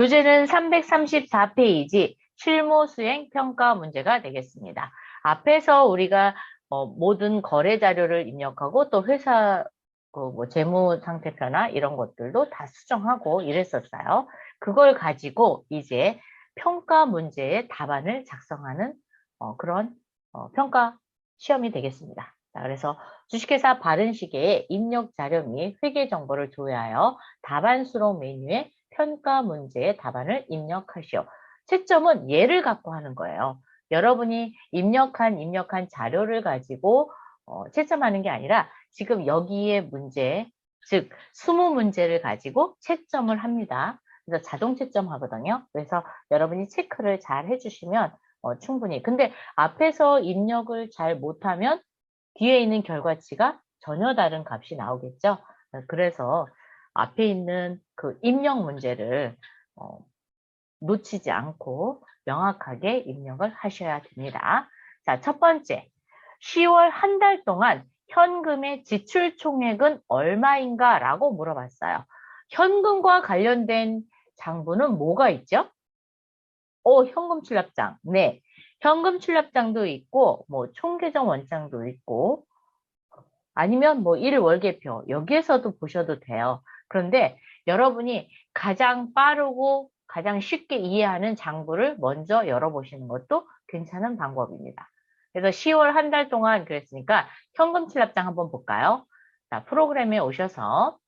교재는 334페이지 실무 수행 평가 문제가 되겠습니다. 앞에서 우리가 모든 거래 자료를 입력하고 또 회사 뭐 재무 상태표나 이런 것들도 다 수정하고 이랬었어요. 그걸 가지고 이제 평가 문제의 답안을 작성하는 그런 평가 시험이 되겠습니다. 자, 그래서 주식회사 바른시계의 입력 자료 및 회계 정보를 조회하여 답안 수록 메뉴에 평가 문제의 답안을 입력하시오. 채점은 얘를 갖고 하는 거예요. 여러분이 입력한 자료를 가지고 채점하는 게 아니라 지금 여기에 문제, 즉 20문제를 가지고 채점을 합니다. 그래서 자동 채점하거든요. 그래서 여러분이 체크를 잘 해주시면 충분히. 근데 앞에서 입력을 잘 못하면 뒤에 있는 결과치가 전혀 다른 값이 나오겠죠. 그래서 앞에 있는 그 입력 문제를 놓치지 않고 명확하게 입력을 하셔야 됩니다. 자, 첫 번째, 10월 한 달 동안 현금의 지출 총액은 얼마인가 라고 물어봤어요. 현금과 관련된 장부는 뭐가 있죠? 현금 출납장. 네. 현금 출납장도 있고, 뭐, 총계정 원장도 있고, 아니면 뭐, 일월계표. 여기에서도 보셔도 돼요. 그런데 여러분이 가장 빠르고 가장 쉽게 이해하는 장부를 먼저 열어보시는 것도 괜찮은 방법입니다. 그래서 10월 한 달 동안 그랬으니까 현금 출납장 한번 볼까요? 자, 프로그램에 오셔서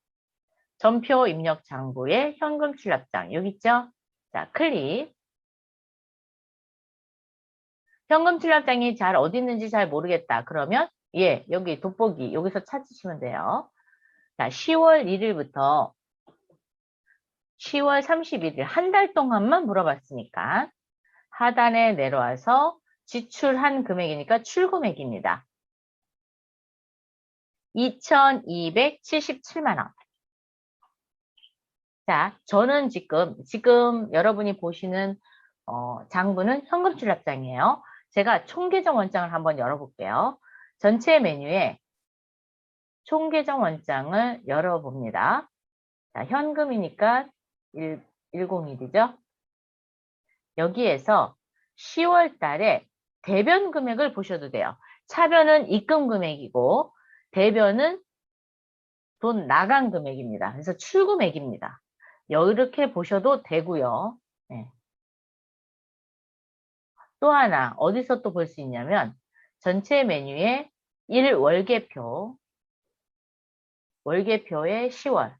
전표 입력 장부에 현금 출납장 여기 있죠? 자, 클릭. 현금 출납장이 잘 어디 있는지 잘 모르겠다. 그러면 예, 여기 돋보기 여기서 찾으시면 돼요. 자, 10월 1일부터 10월 31일 한 달 동안만 물어봤으니까 하단에 내려와서 지출한 금액이니까 출금액입니다. 2,277만 원. 자, 저는 지금 여러분이 보시는 장부는 현금 출납장이에요. 제가 총계정 원장을 한번 열어볼게요. 전체 메뉴에 총계정 원장을 열어봅니다. 자, 현금이니까 101이죠. 여기에서 10월 달에 대변 금액을 보셔도 돼요. 차변은 입금 금액이고 대변은 돈 나간 금액입니다. 그래서 출금액입니다. 이렇게 보셔도 되고요. 네. 또 하나 어디서 또 볼 수 있냐면 전체 메뉴에 1월계표 월계표에 10월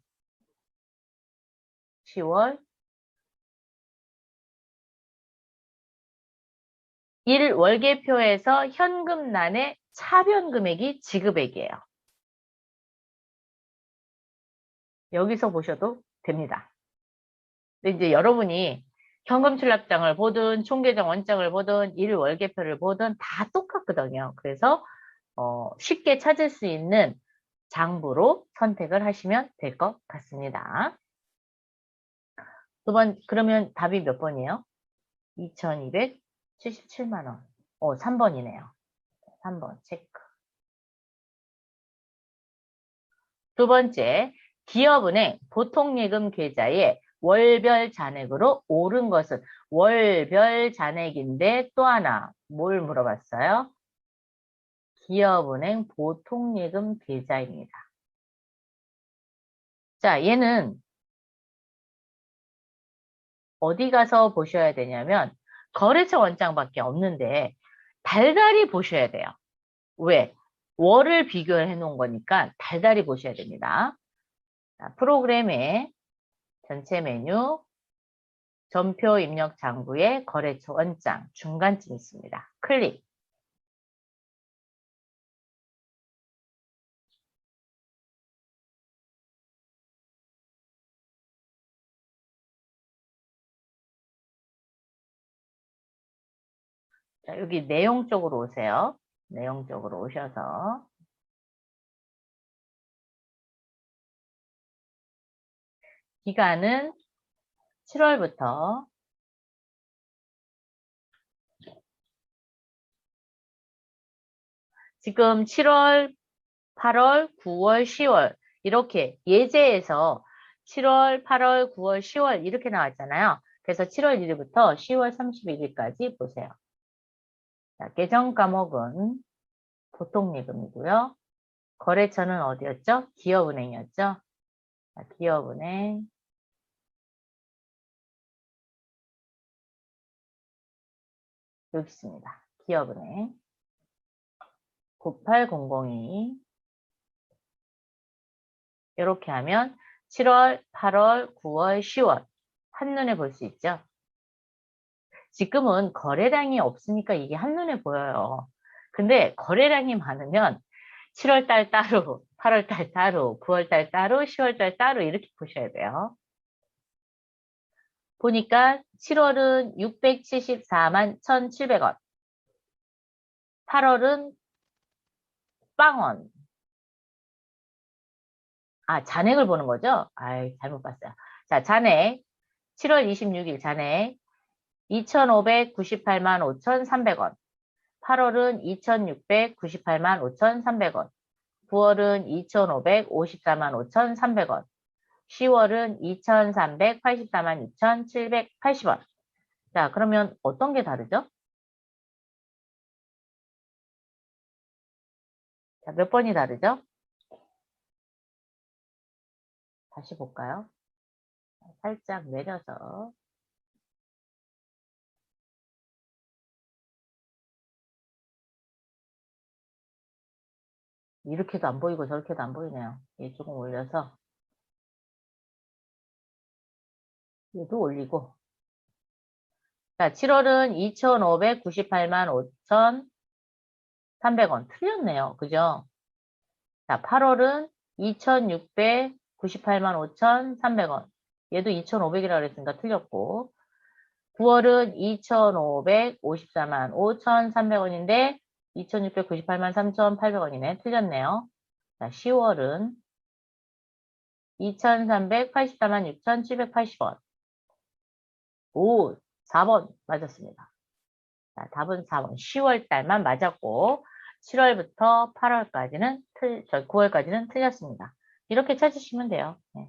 1월계표에서 현금란에 차변 금액이 지급액이에요. 여기서 보셔도 됩니다. 근데 이제 여러분이 현금 출납장을 보든 총계정 원장을 보든 일월계표를 보든 다 똑같거든요. 그래서 쉽게 찾을 수 있는 장부로 선택을 하시면 될 것 같습니다. 그러면 답이 몇 번이에요? 2,277만 원. 3번이네요. 3번 체크. 두 번째, 기업은행 보통예금 계좌에 월별 잔액으로 오른 것은 월별 잔액인데 또 하나 뭘 물어봤어요? 기업은행 보통예금 계좌입니다. 자, 얘는 어디 가서 보셔야 되냐면 거래처 원장밖에 없는데 달달이 보셔야 돼요. 왜? 월을 비교해 놓은 거니까 달달이 보셔야 됩니다. 자, 프로그램에 전체 메뉴 전표 입력 장부에 거래처 원장 중간쯤 있습니다. 클릭. 자, 여기 내용 쪽으로 오세요. 내용 쪽으로 오셔서 기간은 7월부터 지금 7월, 8월, 9월, 10월 이렇게 예제에서 7월, 8월, 9월, 10월 이렇게 나왔잖아요. 그래서 7월 1일부터 10월 31일까지 보세요. 자, 계정 과목은 보통예금이고요. 거래처는 어디였죠? 기업은행이었죠? 자, 기업은행. 여기 있습니다. 기업은행. 98002. 이렇게 하면 7월, 8월, 9월, 10월 한눈에 볼 수 있죠? 지금은 거래량이 없으니까 이게 한눈에 보여요. 근데 거래량이 많으면 7월 달 따로, 8월 달 따로, 9월 달 따로, 10월 달 따로 이렇게 보셔야 돼요. 보니까 7월은 674만 1,700원, 8월은 빵원. 아, 잔액을 보는 거죠? 아이, 잘못 봤어요. 자, 잔액. 7월 26일 잔액. 2,598만 5,300원. 8월은 2,698만 5,300원. 9월은 2,554만 5,300원. 10월은 2,384만 6,780원. 자, 그러면 어떤 게 다르죠? 자, 몇 번이 다르죠? 다시 볼까요? 살짝 내려서. 이렇게도 안 보이고 저렇게도 안 보이네요. 얘 조금 올려서. 얘도 올리고. 자, 7월은 2,598만 5,300원. 틀렸네요. 그죠? 자, 8월은 2,698만 5,300원. 얘도 2,500이라고 그랬으니까 틀렸고. 9월은 2,554만 5,300원인데 2,698만 3,800원이네. 틀렸네요. 자, 10월은 2,384만 6,780원. 오, 4번 맞았습니다. 자, 답은 4번. 10월 달만 맞았고 7월부터 8월까지는 9월까지는 틀렸습니다. 이렇게 찾으시면 돼요. 네.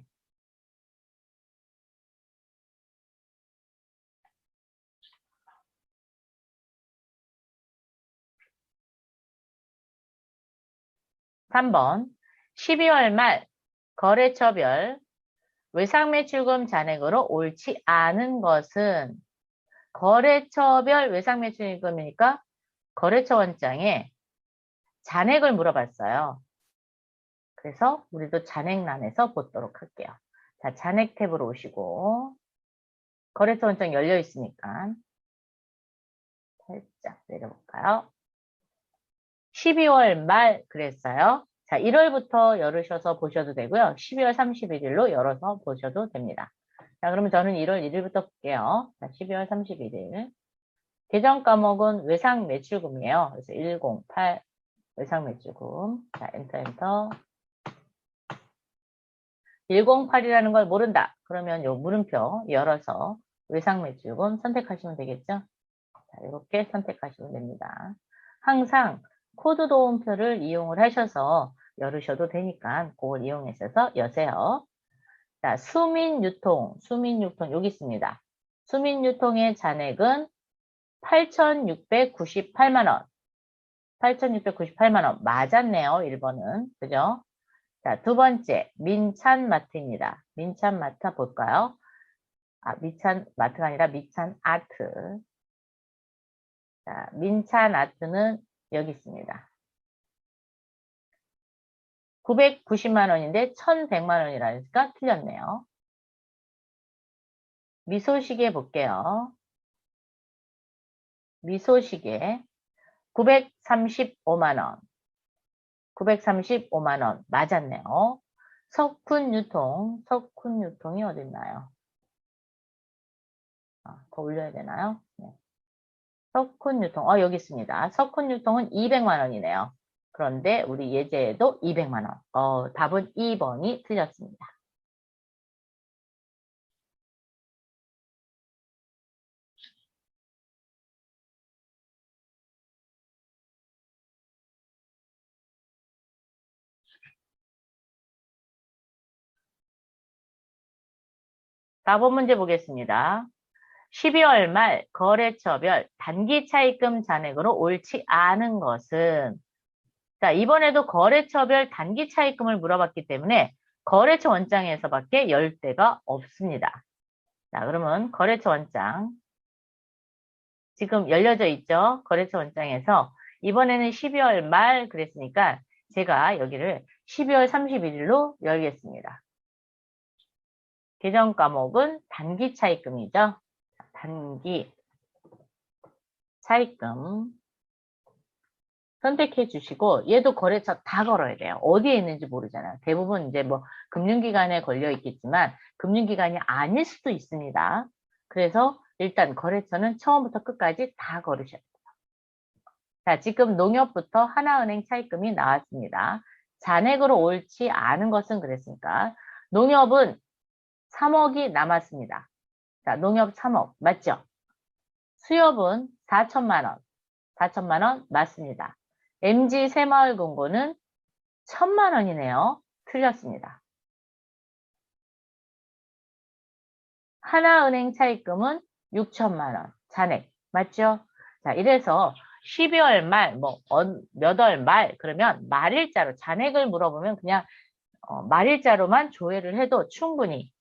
3번. 12월 말 거래처별 외상매출금 잔액으로 옳지 않은 것은 거래처별 외상매출금이니까 거래처 원장에 잔액을 물어봤어요. 그래서 우리도 잔액란에서 보도록 할게요. 자, 잔액 탭으로 오시고 거래처 원장 열려 있으니까 살짝 내려볼까요? 12월 말 그랬어요. 자, 1월부터 열으셔서 보셔도 되고요. 12월 31일로 열어서 보셔도 됩니다. 자, 그러면 저는 1월 1일부터 볼게요. 자, 12월 31일. 계정 과목은 외상 매출금이에요. 그래서 108 외상 매출금. 자, 엔터. 108이라는 걸 모른다. 그러면 요 물음표 열어서 외상 매출금 선택하시면 되겠죠? 자, 이렇게 선택하시면 됩니다. 항상 코드 도움표를 이용을 하셔서 열으셔도 되니까 그걸 이용해서 여세요. 자, 수민유통 여기 있습니다. 수민유통의 잔액은 8,698만 원. 8,698만 원. 맞았네요. 1번은. 그죠? 자, 두 번째, 민찬마트입니다. 민찬마트 볼까요? 아, 민찬마트가 아니라 민찬아트. 자, 민찬아트는 여기 있습니다. 990만 원인데 1,100만 원이라니까 틀렸네요. 미소시계 볼게요. 미소시계 935만 원. 935만 원 맞았네요. 석훈유통이 어딨나요? 더 올려야 되나요? 네. 석훈유통, 여기 있습니다. 석훈유통은 200만 원이네요. 그런데 우리 예제에도 200만 원. 답은 2번이 틀렸습니다. 4번 문제 보겠습니다. 12월 말 거래처별 단기 차입금 잔액으로 옳지 않은 것은, 자, 이번에도 거래처별 단기 차입금을 물어봤기 때문에 거래처 원장에서밖에 열 데가 없습니다. 자, 그러면 거래처 원장 지금 열려져 있죠? 거래처 원장에서 이번에는 12월 말 그랬으니까 제가 여기를 12월 31일로 열겠습니다. 계정 과목은 단기 차입금이죠. 단기 차입금 선택해 주시고, 얘도 거래처 다 걸어야 돼요. 어디에 있는지 모르잖아요. 대부분 이제 뭐 금융기관에 걸려 있겠지만 금융기관이 아닐 수도 있습니다. 그래서 일단 거래처는 처음부터 끝까지 다 걸으셔야 돼요. 자, 지금 농협부터 하나은행 차입금이 나왔습니다. 잔액으로 옳지 않은 것은 그랬으니까 농협은 3억이 남았습니다. 자, 농협 3억 맞죠? 수협은 4천만 원. 4천만 원 맞습니다. MG 새마을금고는 1,000만 원이네요. 틀렸습니다. 하나은행 차입금은 6천만 원. 잔액. 맞죠? 자, 이래서 12월 말, 몇 월 말, 그러면 말일자로, 잔액을 물어보면 그냥 말일자로만 조회를 해도 충분히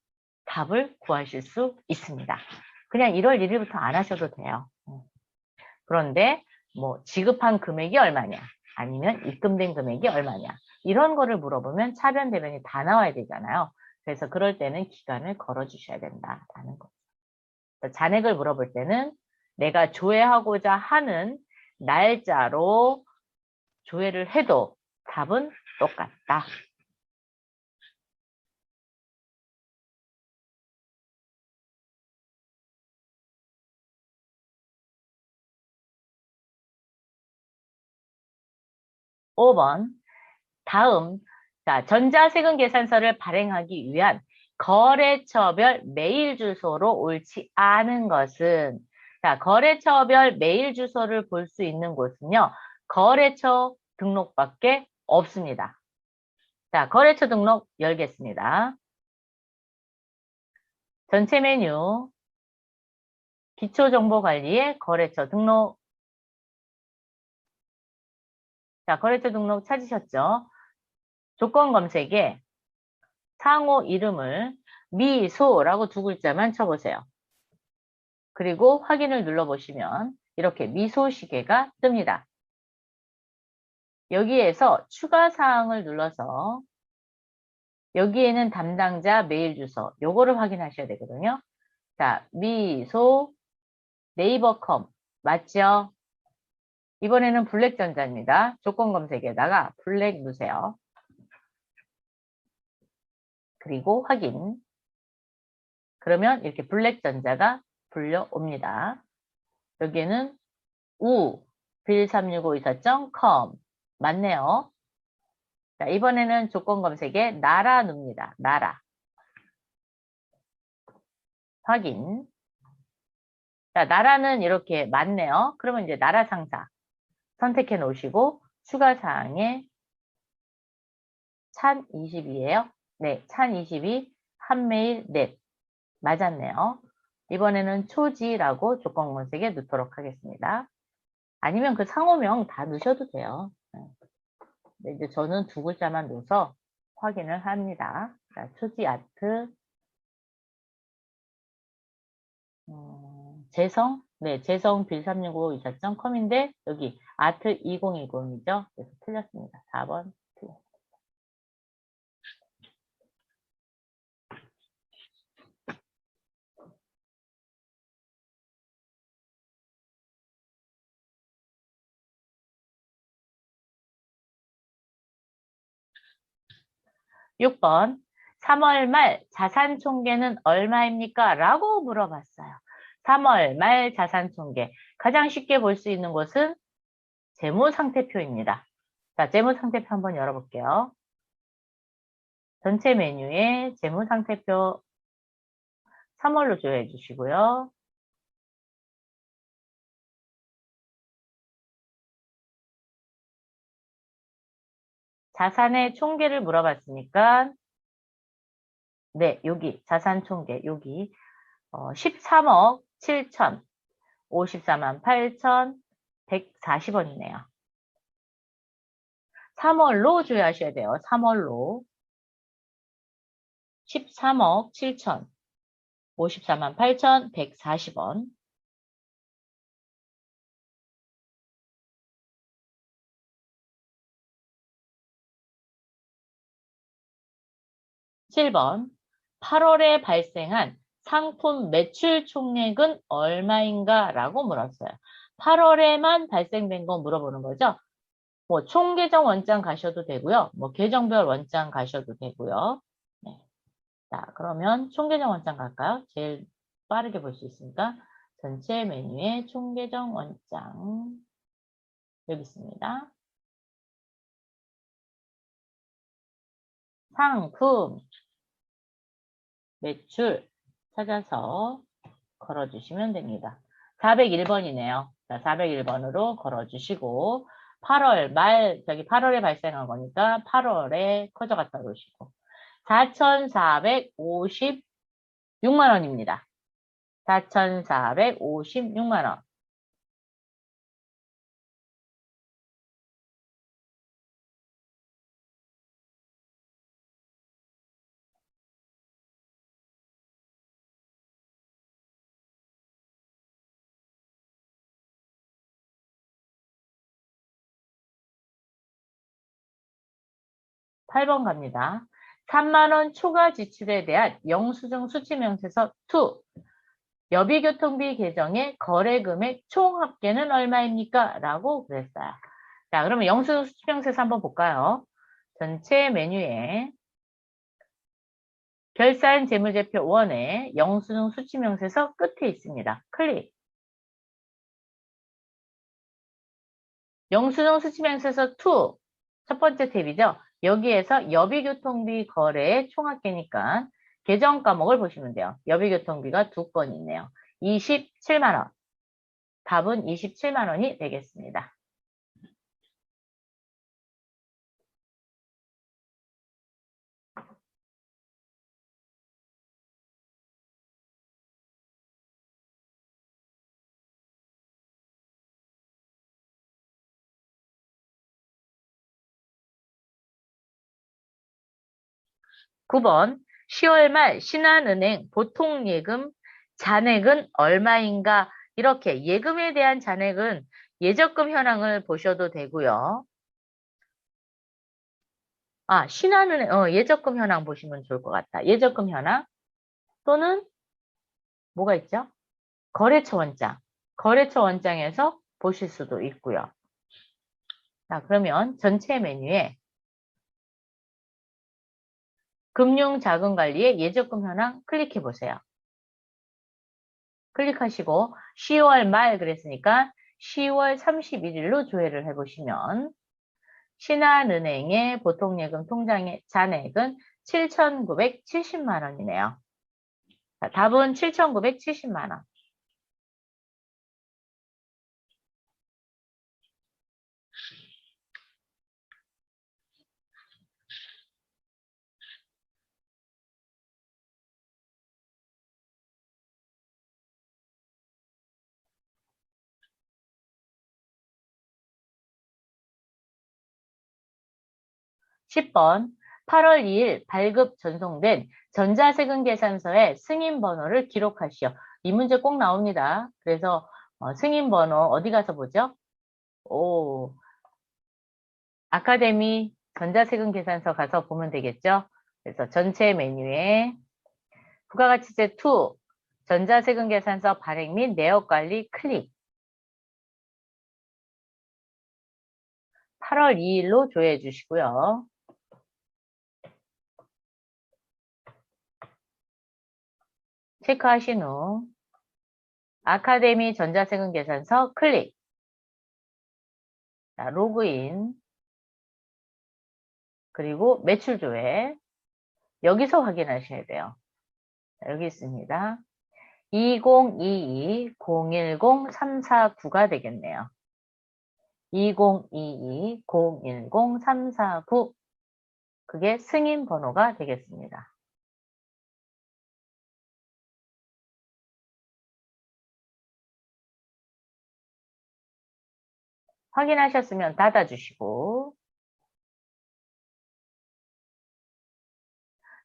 답을 구하실 수 있습니다. 그냥 1월 1일부터 안 하셔도 돼요. 그런데 지급한 금액이 얼마냐, 아니면 입금된 금액이 얼마냐, 이런 거를 물어보면 차변 대변이 다 나와야 되잖아요. 그래서 그럴 때는 기간을 걸어주셔야 된다라는 거죠. 잔액을 물어볼 때는 내가 조회하고자 하는 날짜로 조회를 해도 답은 똑같다. (5번) 다음, 자, 전자세금 계산서를 발행하기 위한 거래처별 메일 주소로 옳지 않은 것은, 자, 거래처별 메일 주소를 볼 수 있는 곳은요, 거래처 등록밖에 없습니다. 자, 거래처 등록 열겠습니다. 전체 메뉴, 기초정보관리의 거래처 등록. 자, 거래처 등록 찾으셨죠? 조건 검색에 상호 이름을 미소라고 두 글자만 쳐보세요. 그리고 확인을 눌러보시면 이렇게 미소 시계가 뜹니다. 여기에서 추가 사항을 눌러서 여기에는 담당자 메일 주소, 요거를 확인하셔야 되거든요. 자, 미소 네이버컴 맞죠? 이번에는 블랙전자입니다. 조건 검색에다가 블랙 누세요. 그리고 확인. 그러면 이렇게 블랙전자가 불려옵니다. 여기에는 빌36524.com 맞네요. 자, 이번에는 조건 검색에 나라 누입니다. 나라. 확인. 자, 나라는 이렇게 맞네요. 그러면 이제 나라 상사 선택해 놓으시고 추가 사항에 1022예요. 네, 1022 한메일 넷 맞았네요. 이번에는 초지라고 조건 검색에 넣도록 하겠습니다. 아니면 그 상호명 다 넣으셔도 돼요. 네, 이제 저는 두 글자만 넣어서 확인을 합니다. 자, 초지 아트 재성? 네, 재성 빌36524.com인데 여기 아트 2020이죠. 그래서 틀렸습니다. 4번 틀렸습니다. 6번 3월 말 자산 총계는 얼마입니까? 라고 물어봤어요. 3월 말 자산 총계 가장 쉽게 볼 수 있는 곳은 재무상태표입니다. 자, 재무상태표 한번 열어볼게요. 전체 메뉴에 재무상태표 3월로 조회해 주시고요. 자산의 총계를 물어봤으니까 네, 여기 자산 총계 여기 13억 7천 54만 8천 140원이네요. 3월로 조회하셔야 돼요. 3월로 13억 7천 54만 8천 140원. 7번 8월에 발생한 상품 매출 총액은 얼마인가? 라고 물었어요. 8월에만 발생된 거 물어보는 거죠. 뭐 총계정 원장 가셔도 되고요. 뭐 계정별 원장 가셔도 되고요. 네. 자, 그러면 총계정 원장 갈까요? 제일 빠르게 볼 수 있으니까 전체 메뉴에 총계정 원장 여기 있습니다. 상품 매출 찾아서 걸어주시면 됩니다. 401번이네요. 자, 401번으로 걸어주시고 8월 말 저기 8월에 발생한 거니까 8월에 커져갔다 놓으시고 4,456만 원입니다. 4,456만 원. 8번 갑니다. 3만 원 초과 지출에 대한 영수증 수치명세서 2. 여비교통비 계정의 거래금액 총 합계는 얼마입니까? 라고 그랬어요. 자, 그러면 영수증 수치명세서 한번 볼까요? 전체 메뉴에 결산 재무제표 1에 영수증 수치명세서 끝에 있습니다. 클릭. 영수증 수치명세서 2. 첫 번째 탭이죠. 여기에서 여비교통비 거래의 총합계니까 계정 과목을 보시면 돼요. 여비교통비가 2건이 있네요. 27만 원. 답은 27만 원이 되겠습니다. (9번) 10월 말 신한은행 보통예금 잔액은 얼마인가? 이렇게 예금에 대한 잔액은 예적금 현황을 보셔도 되고요. 아, 신한은행, 예적금 현황 보시면 좋을 것 같다. 예적금 현황 또는 뭐가 있죠? 거래처 원장. 거래처 원장에서 보실 수도 있고요. 자, 그러면 전체 메뉴에 금융자금관리의 예적금 현황 클릭해 보세요. 클릭하시고 10월 말 그랬으니까 10월 31일로 조회를 해보시면 신한은행의 보통예금 통장의 잔액은 7,970만 원이네요. 자, 답은 7,970만 원. 10번 8월 2일 발급 전송된 전자세금 계산서의 승인 번호를 기록하시오. 이 문제 꼭 나옵니다. 그래서 승인 번호 어디 가서 보죠? 오, 아카데미 전자세금 계산서 가서 보면 되겠죠? 그래서 전체 메뉴에 부가가치세 2 전자세금 계산서 발행 및 내역 관리 클릭. 8월 2일로 조회해 주시고요. 체크하신 후 아카데미 전자세금 계산서 클릭. 자, 로그인 그리고 매출 조회 여기서 확인하셔야 돼요. 자, 여기 있습니다. 2022-010-349가 되겠네요. 2022-010-349 그게 승인 번호가 되겠습니다. 확인하셨으면 닫아주시고,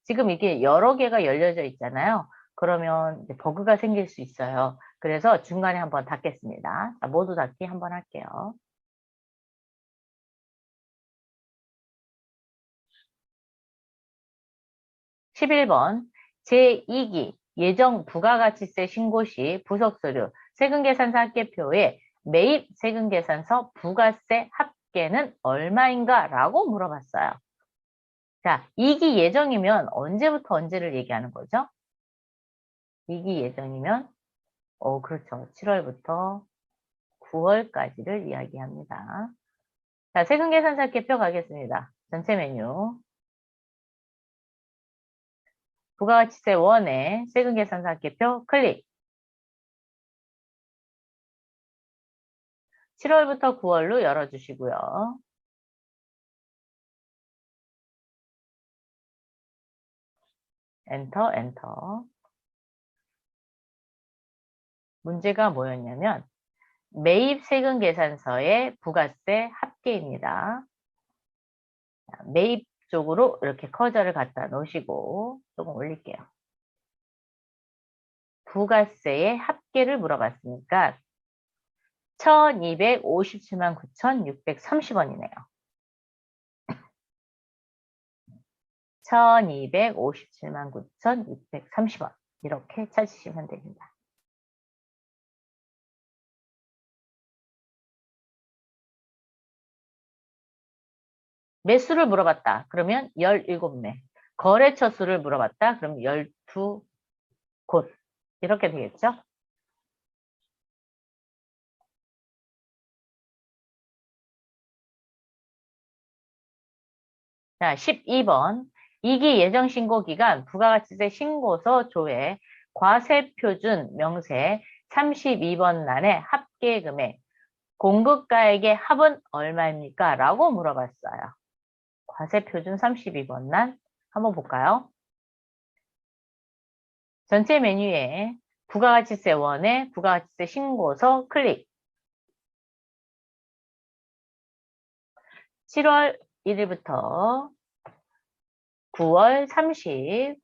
지금 이게 여러 개가 열려져 있잖아요. 그러면 이제 버그가 생길 수 있어요. 그래서 중간에 한번 닫겠습니다. 자, 모두 닫기 한번 할게요. 11번 제2기 예정 부가가치세 신고 시 부속서류 세금계산서 합계표에 매입 세금계산서 부가세 합계는 얼마인가? 라고 물어봤어요. 자, 2기 예정이면 언제부터 언제를 얘기하는 거죠? 2기 예정이면 그렇죠. 7월부터 9월까지를 이야기합니다. 자, 세금계산서 합계표 가겠습니다. 전체 메뉴. 부가가치세 1에 세금계산서 합계표 클릭. 7월부터 9월로 열어주시고요. 엔터, 엔터. 문제가 뭐였냐면 매입 세금 계산서의 부가세 합계입니다. 매입 쪽으로 이렇게 커저를 갖다 놓으시고 조금 올릴게요. 부가세의 합계를 물어봤으니까 1257만 9,630원이네요. 1257만 9,630원. 이렇게 찾으시면 됩니다. 매수를 물어봤다. 그러면 17매. 거래처 수를 물어봤다. 그럼 12곳. 이렇게 되겠죠? 자, 12번. 2기 예정신고기간 부가가치세 신고서 조회 과세표준 명세 32번 난의 합계금액 공급가액의 합은 얼마입니까? 라고 물어봤어요. 과세표준 32번 난 한번 볼까요? 전체 메뉴에 부가가치세 1에 부가가치세 신고서 클릭. 7월 1일부터 9월 30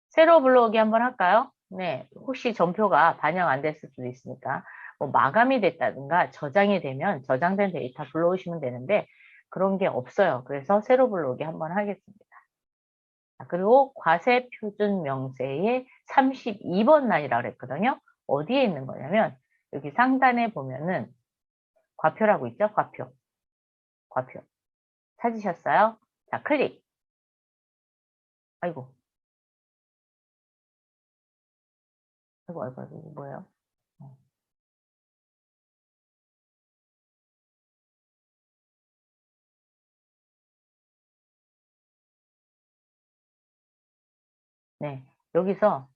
세로 불러오기 한번 할까요? 네, 혹시 전표가 반영 안 됐을 수도 있으니까 뭐 마감이 됐다든가 저장이 되면 저장된 데이터 불러오시면 되는데 그런 게 없어요. 그래서 세로 불러오기 한번 하겠습니다. 그리고 과세 표준 명세의 32번 난이라고 그랬거든요. 어디에 있는 거냐면 여기 상단에 보면은 과표라고 있죠? 과표. 과표. 찾으셨어요? 자, 클릭. 아이고. 아이고, 아이고, 아이고, 이거 뭐예요? 네. 여기서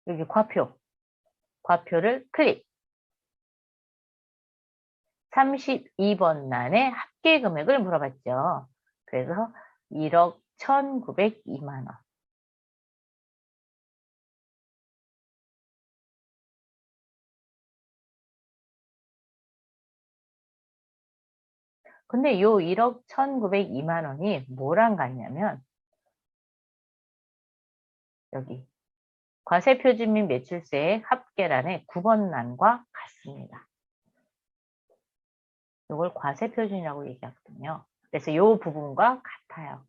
여기 과표. 과표를 클릭. 32번 난의 합계 금액을 물어봤죠. 그래서 1억 1,902만 원. 근데 요 1억 1,902만 원이 뭐랑 같냐면 여기 과세표준 및 매출세액 합계란의 9번 난과 같습니다. 이걸 과세표준이라고 얘기하거든요. 그래서 이 부분과 같아요.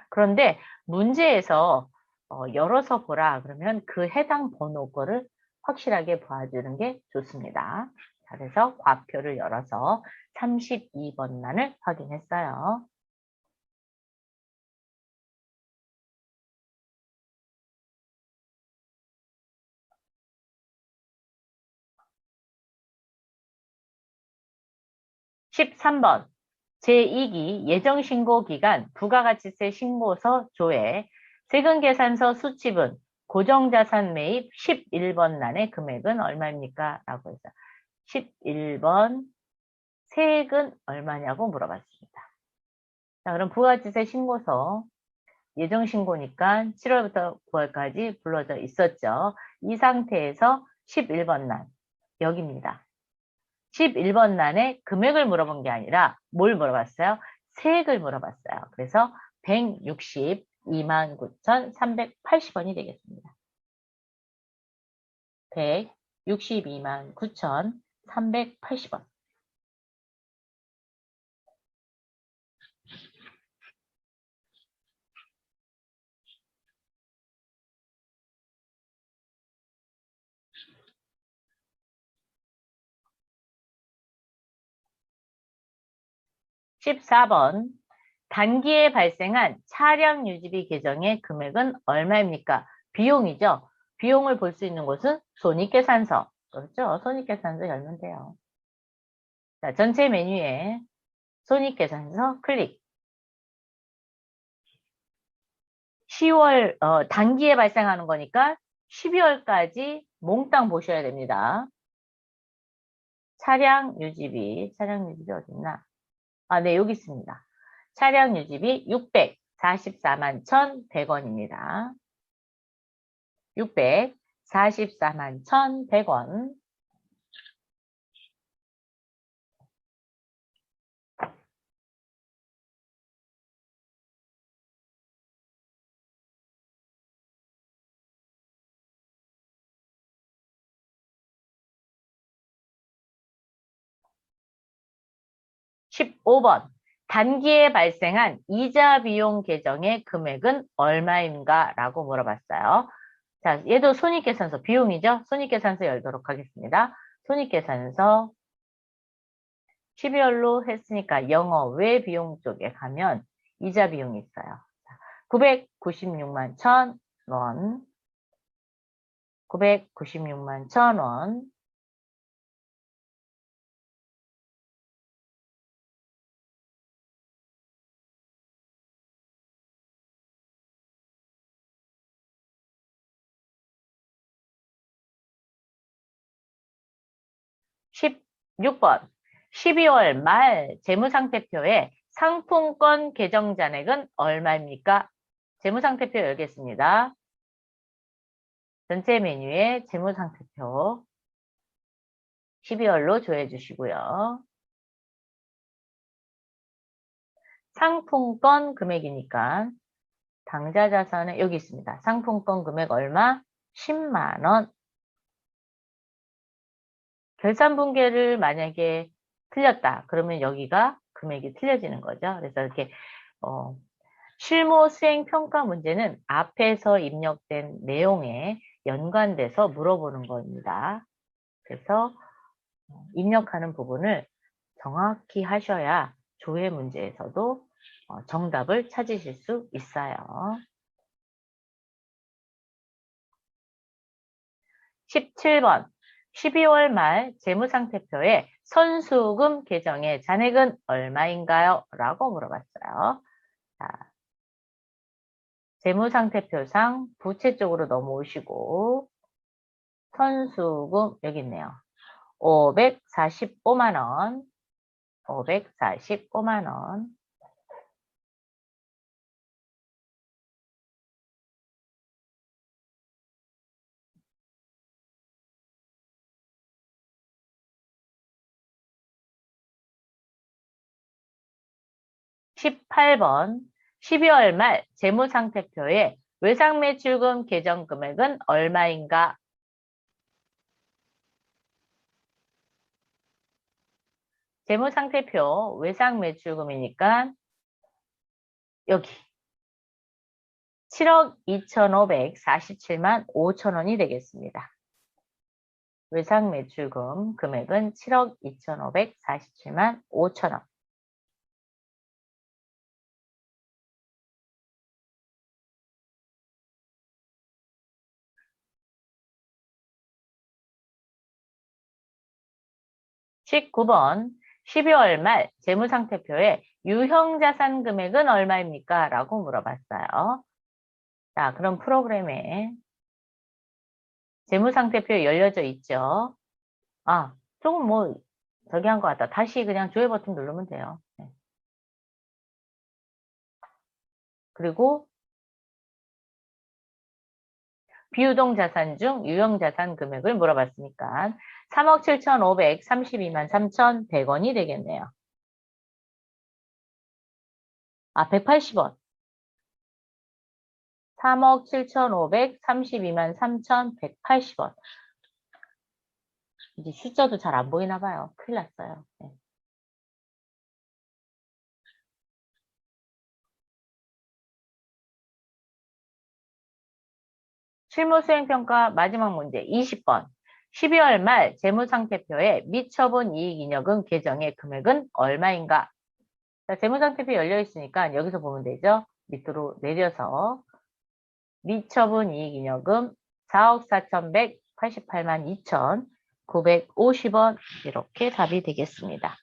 그런데 문제에서 열어서 보라 그러면 그 해당 번호 거를 확실하게 봐주는 게 좋습니다. 자, 그래서 과표를 열어서 32번 난을 확인했어요. (13번) 제2기 예정신고기간 부가가치세 신고서 조회 세금계산서 수취분 고정자산 매입 11번 난의 금액은 얼마입니까? 라고 해서 11번 세액은 얼마냐고 물어봤습니다. 자, 그럼 부가가치세 신고서 예정신고니까 7월부터 9월까지 불러져 있었죠. 이 상태에서 11번 란, 여기입니다. 11번 란에 금액을 물어본 게 아니라 뭘 물어봤어요? 세액을 물어봤어요. 그래서 162만 9,380원이 되겠습니다. 162만 9,380원. 14번. 단기에 발생한 차량 유지비 계정의 금액은 얼마입니까? 비용이죠. 비용을 볼 수 있는 곳은 손익계산서. 그렇죠? 손익계산서 열면 돼요. 자, 전체 메뉴에 손익계산서 클릭. 10월, 단기에 발생하는 거니까 12월까지 몽땅 보셔야 됩니다. 차량 유지비 어디 있나? 아, 네, 여기 있습니다. 차량 유지비 644만 1,100원입니다. 644만 1,100원. 15번. 단기에 발생한 이자 비용 계정의 금액은 얼마인가? 라고 물어봤어요. 자, 얘도 손익계산서 비용이죠? 손익계산서 열도록 하겠습니다. 손익계산서 12월로 했으니까 영어 외 비용 쪽에 가면 이자 비용이 있어요. 996만 1,000원. 996만 1,000원. 16번. 12월 말 재무상태표에 상품권 계정 잔액은 얼마입니까? 재무상태표 열겠습니다. 전체 메뉴에 재무상태표 12월로 조회해 주시고요. 상품권 금액이니까 당좌 자산은 여기 있습니다. 상품권 금액 얼마? 10만 원. 결산 분계를 만약에 틀렸다. 그러면 여기가 금액이 틀려지는 거죠. 그래서 이렇게 실무 수행 평가 문제는 앞에서 입력된 내용에 연관돼서 물어보는 겁니다. 그래서 입력하는 부분을 정확히 하셔야 조회 문제에서도 정답을 찾으실 수 있어요. 17번. 12월 말 재무상태표에 선수금 계정의 잔액은 얼마인가요? 라고 물어봤어요. 자, 재무상태표상 부채 쪽으로 넘어오시고 선수금 여기 있네요. 545만 원. 545만 원. 18번. 12월 말 재무상태표에 외상매출금 계정 금액은 얼마인가? 재무상태표 외상매출금이니까 여기 7억 2,547만 5천원이 되겠습니다. 외상매출금 금액은 7억 2,547만 5천원. 19번. 12월 말 재무상태표에 유형자산 금액은 얼마입니까? 라고 물어봤어요. 자, 그럼 프로그램에 재무상태표 열려져 있죠. 아, 조금 저기 한 것 같다. 다시 그냥 조회 버튼 누르면 돼요. 네. 그리고 비유동 자산 중 유형 자산 금액을 물어봤으니까 3억 7,532만 3,100원이 되겠네요. 아, 180원. 3억 7,532만 3,180원. 이제 숫자도 잘 안 보이나 봐요. 큰일 났어요. 네. 실무 수행평가 마지막 문제 20번. 12월 말 재무상태표에 미처분 이익잉여금 계정의 금액은 얼마인가? 자, 재무상태표 열려 있으니까 여기서 보면 되죠. 밑으로 내려서 미처분 이익잉여금 4억 4,188만 2,950원 이렇게 답이 되겠습니다.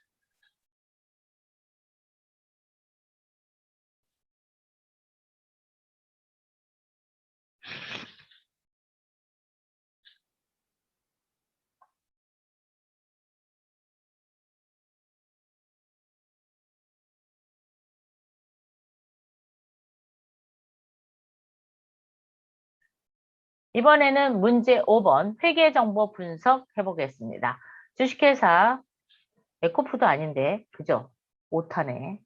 이번에는 문제 5번 회계정보 분석 해보겠습니다. 주식회사 에코푸드 아닌데 그죠? 오타네.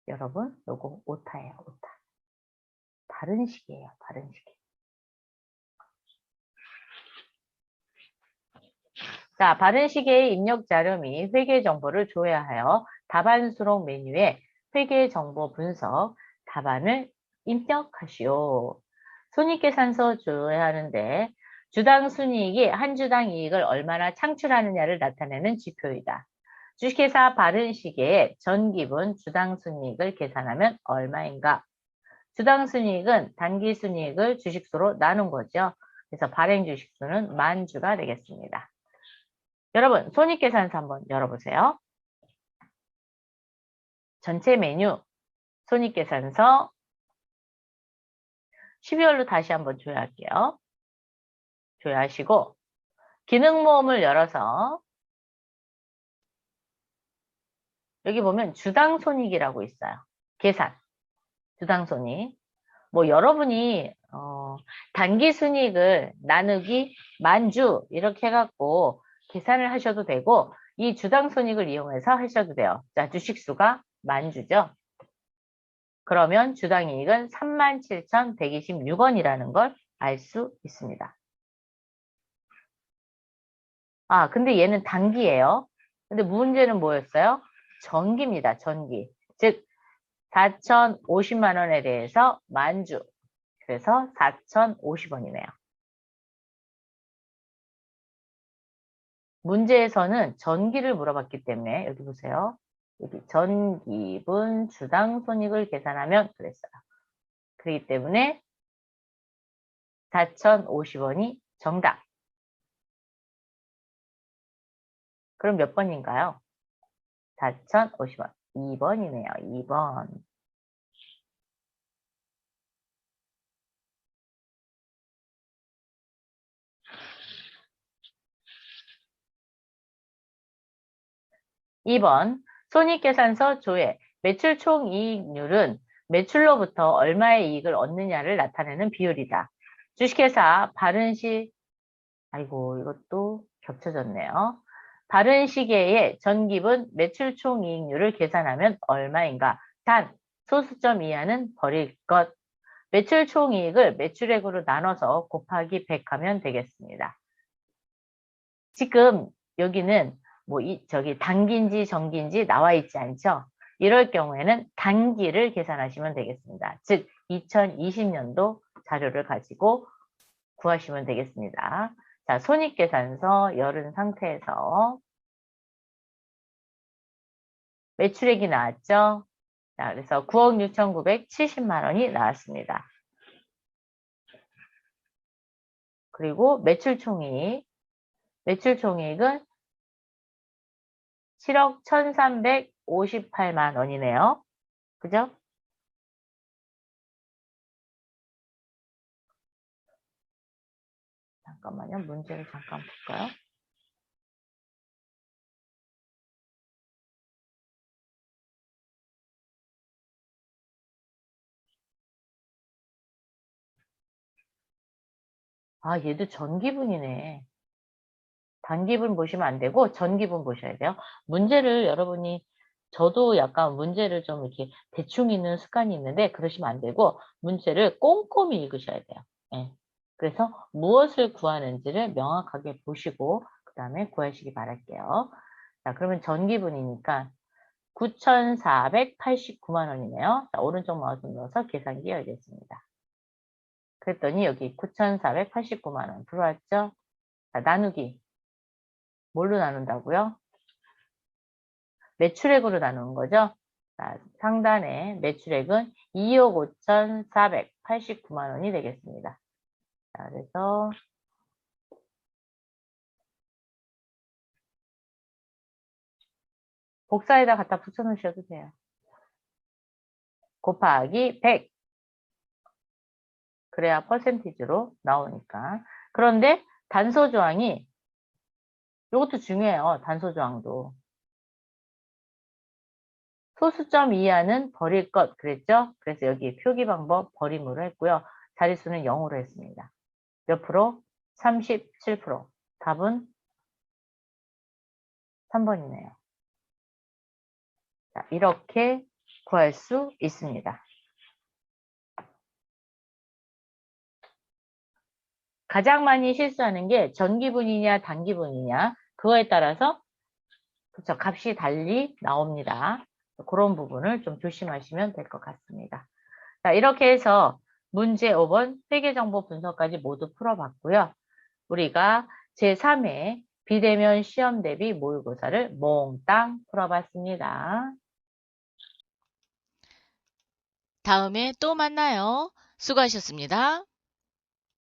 여러분 요거 오타예요. 오타. 다른 식이에요. 다른 식. 자, 바른 시기의 입력 자료 및 회계 정보를 조회하여 답안 수록 메뉴에 회계 정보 분석 답안을 입력하시오. 손익계산서 조회하는데 주당 순이익이 한 주당 이익을 얼마나 창출하느냐를 나타내는 지표이다. 주식회사 바른 시기에 전기분 주당 순이익을 계산하면 얼마인가? 주당 순이익은 단기 순이익을 주식수로 나눈 거죠. 그래서 발행 주식수는 10,000주가 되겠습니다. 여러분, 손익계산서 한번 열어보세요. 전체 메뉴, 손익계산서, 12월로 다시 한번 조회할게요. 조회하시고, 기능모음을 열어서, 여기 보면 주당손익이라고 있어요. 계산, 주당손익. 뭐 여러분이 단기순이익을 나누기 10,000주 이렇게 해갖고 계산을 하셔도 되고, 이 주당손익을 이용해서 하셔도 돼요. 자, 주식수가 10,000주죠. 그러면 주당이익은 37,126원이라는 걸 알 수 있습니다. 아, 근데 얘는 단기예요. 근데 문제는 뭐였어요? 전기입니다. 전기. 즉 4,050만 원에 대해서 10,000주. 그래서 4,050원이네요. 문제에서는 전기를 물어봤기 때문에 여기 보세요. 여기 전기분 주당 손익을 계산하면 그랬어요. 그렇기 때문에 4,050원이 정답. 그럼 몇 번인가요? 4,050원. 2번이네요. 2번. (2번) 손익계산서 조회. 매출 총이익률은 매출로부터 얼마의 이익을 얻느냐를 나타내는 비율이다. 주식회사 바른시, 아이고, 이것도 겹쳐졌네요. 바른 시계의 전기분 매출 총이익률을 계산하면 얼마인가? 단, 소수점 이하는 버릴 것. 매출 총이익을 매출액으로 나눠서 곱하기 100 하면 되겠습니다. 지금 여기는 뭐 저기 단기인지 정기인지 나와 있지 않죠? 이럴 경우에는 단기를 계산하시면 되겠습니다. 즉 2020년도 자료를 가지고 구하시면 되겠습니다. 자, 손익계산서 열은 상태에서 매출액이 나왔죠? 자, 그래서 9억 6,970만 원이 나왔습니다. 그리고 매출총이익은 7억 1,358만 원이네요. 그죠? 잠깐만요. 문제를 잠깐 볼까요? 아, 얘도 전기분이네. 단기분 보시면 안 되고 전기분 보셔야 돼요. 문제를 여러분이 저도 약간 문제를 좀 이렇게 대충 읽는 습관이 있는데 그러시면 안 되고 문제를 꼼꼼히 읽으셔야 돼요. 예. 그래서 무엇을 구하는지를 명확하게 보시고 그 다음에 구하시기 바랄게요. 자, 그러면 전기분이니까 9,489만 원이네요. 자, 오른쪽 마우스 눌러서 계산기 열겠습니다. 그랬더니 여기 9,489만 원 들어왔죠? 자, 나누기. 뭘로 나눈다고요? 매출액으로 나누는 거죠. 자, 상단에 매출액은 2억 5,489만 원이 되겠습니다. 자, 그래서 복사에다 갖다 붙여 놓으셔도 돼요. 곱하기 100. 그래야 퍼센티지로 나오니까. 그런데 단서 조항이 이것도 중요해요. 단서 조항도. 소수점 이하는 버릴 것 그랬죠? 그래서 여기 표기 방법 버림으로 했고요. 자릿수는 0으로 했습니다. 몇 프로? 37%. 답은 3번이네요. 자, 이렇게 구할 수 있습니다. 가장 많이 실수하는 게 전기분이냐 단기분이냐 그거에 따라서 그쵸, 값이 달리 나옵니다. 그런 부분을 좀 조심하시면 될 것 같습니다. 자, 이렇게 해서 문제 5번 회계정보 분석까지 모두 풀어봤고요. 우리가 제3회 비대면 시험 대비 모의고사를 몽땅 풀어봤습니다. 다음에 또 만나요. 수고하셨습니다.